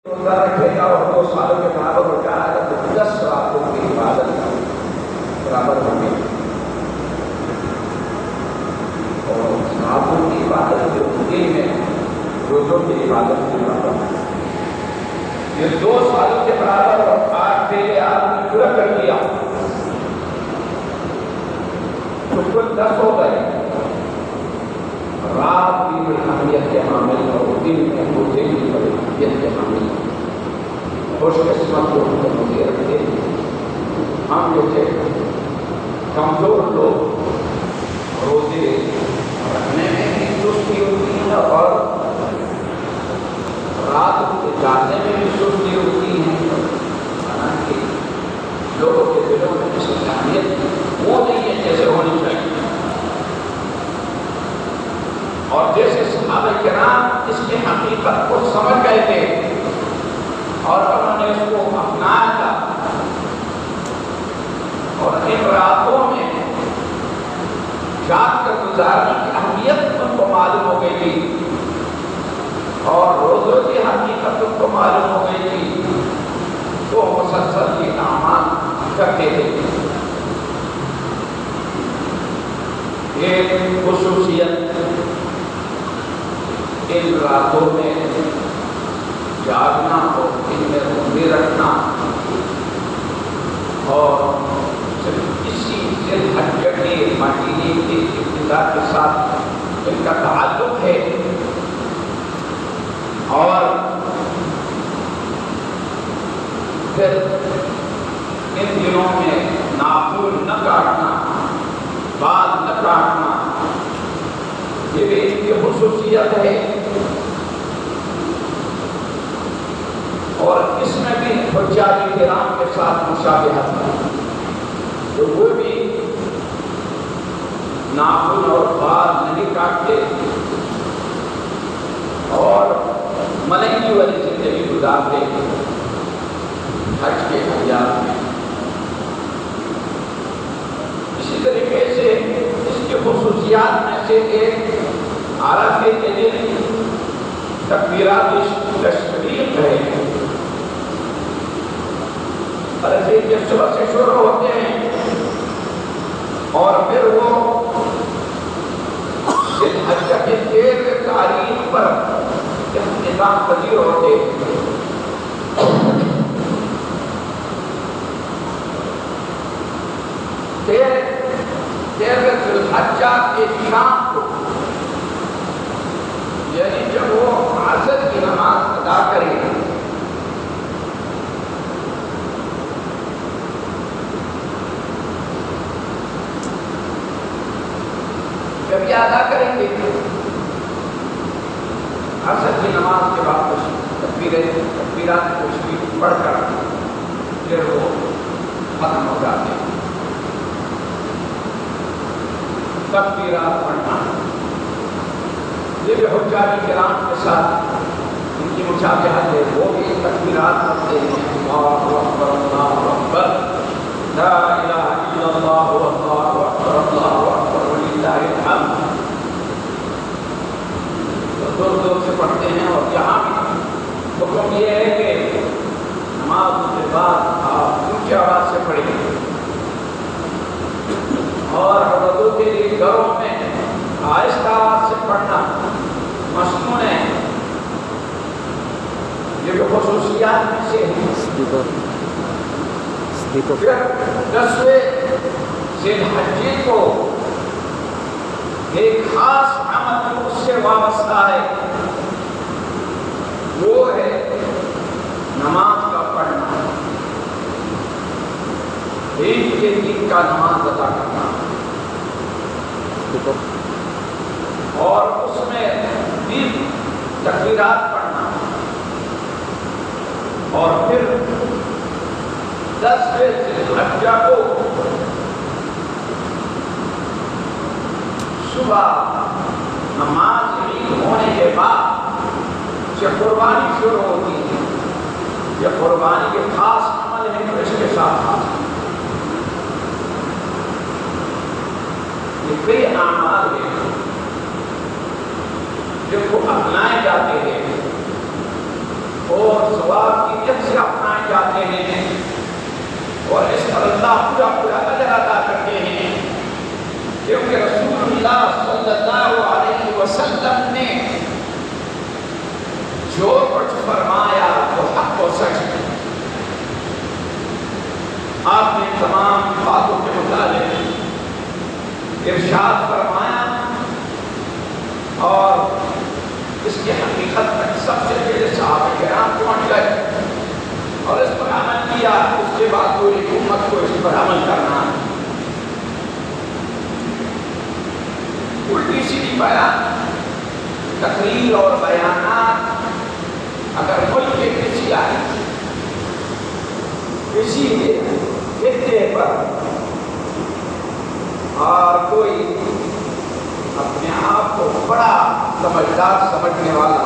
روزہ رکھے گا اور 2 سالوں کے برابر ہو جائے گا تو 10 راتوں کی عبادت برابر ہوگی. اور راتوں کی عبادت جو ہوتی ہے روزوں کی عبادت کے برابر ہے. یہ 2 سالوں کے برابر اور 8 پہلے آپ نے پورا کر دیا تو کل 10 ہو گئے. رات کی بڑی اہمیت کے حامل اور دن میں روزے کی بڑی اہمیت کے حامل. خوش قسمت کو مجھے رکھتے ہم جو تھے کمزور لوگ روزے رکھنے میں بھی سستی ہوتی ہے اور رات کو جاگنے میں بھی سستی ہوتی ہے. حالانکہ لوگوں کے دلوں میں اس کی اہمیت وہ نہیں ہے جیسے ہونی چاہیے. اور جیسے صحابہ کرام اس کی حقیقت کو سمجھ گئے تھے اور انہوں نے اس کو اپنایا تھا اور ان راتوں میں جاگ کر گزارنے کی اہمیت ان کو معلوم ہو گئی تھی اور روزوں کی حقیقت ان کو معلوم ہو گئی تھی تو مسلسل یہ اعمال کرتے تھے. ایک خصوصیت ان راتوں میں جاگنا اور ان میں روزے رکھنا اور صرف اسی ذوالحجہ کے مہینے کے ابتدا کے ساتھ ان کا تعلق ہے. اور پھر ان دنوں میں ناخن نہ کاٹنا, بال نہ کاٹنا, یہ بھی ان کی خصوصیت ہے. اور اس میں بھی حجاج کرام کے ساتھ مشابہت ہے تو وہ بھی ناخن اور بال نہیں کاٹتے اور ملنگی والی زندگی گزارتے حج کے ایام میں. اسی طریقے سے اس کی خصوصیات میں سے ایک عرفے کے دن تکبیرات تشریق ہے. عرفے کے صبح سے شروع ہوتے ہیں اور پھر وہ ذوالحجہ کے 13 تاریخ پر اختتام پذیر ہوتے ہیں. ذوالحجہ کے شام کو یعنی جب وہ عصر کی نماز ادا کرے جب یہ ادا کریں گے عصر کی نماز کے بعد تکبیرات تشریق پڑھ کر پھر وہ ختم ہو جاتے ہیں. تکبیرات پڑھنا یہ بھی حجاج کرام کے ساتھ ان کی مشابہت ہے. وہ بھی تکبیرات پڑھتے ہیں اللہ اکبر اللہ اکبر لا الہ الا اللہ واللہ اکبر اللہ اکبر وللہ الحمد. زور زور سے پڑھتے ہیں اور یہاں بھی حکم یہ ہے کہ نماز کے بعد آپ اونچی آواز سے پڑھیں اور وضو کے لیے گھروں میں آہستہ آواز سے پڑھنا مسنون ہے. یہ جو خصوصیات میں سے ہیں. پھر 10ویں ذوالحجہ کو ایک خاص عمل جو اس سے وابستہ ہے وہ ہے نماز کا پڑھنا. عید کے دن کا نماز ادا کرنا اور اس میں بھی تکبیرات پڑھنا اور پھر 10ویں ذوالحجہ کو صبح نماز عید ہونے کے بعد جب قربانی شروع ہوتی ہے. یہ قربانی کے خاص عمل ہے تو اس کے ساتھ خاص یہ کئی اعمال ہیں جن کو اپنائے جاتے ہیں اور ثواب کی نیت سے اپنائے جاتے ہیں اور اس پر اللہ پورا پورا اجر ادا کرتے ہیں، کیونکہ رسول اللہ صلی اللہ علیہ وسلم نے جو کچھ فرمایا وہ حق و سچ ہے۔ آپ نے تمام باتوں کے متعلق ارشاد فرمایا اور اس کی حقیقت تک سب سے پہلے صحابہ کرام پہنچ گئے اور اس پر عمل کیا، اس کے بعد پوری امت کو اس پر عمل کرنا۔ الٹی سیدھی بیان، تقریر اور بیانات اگر ملک کے کسی آئے کسی خطے پر اور کوئی اپنے آپ کو بڑا سمجھدار سمجھنے والا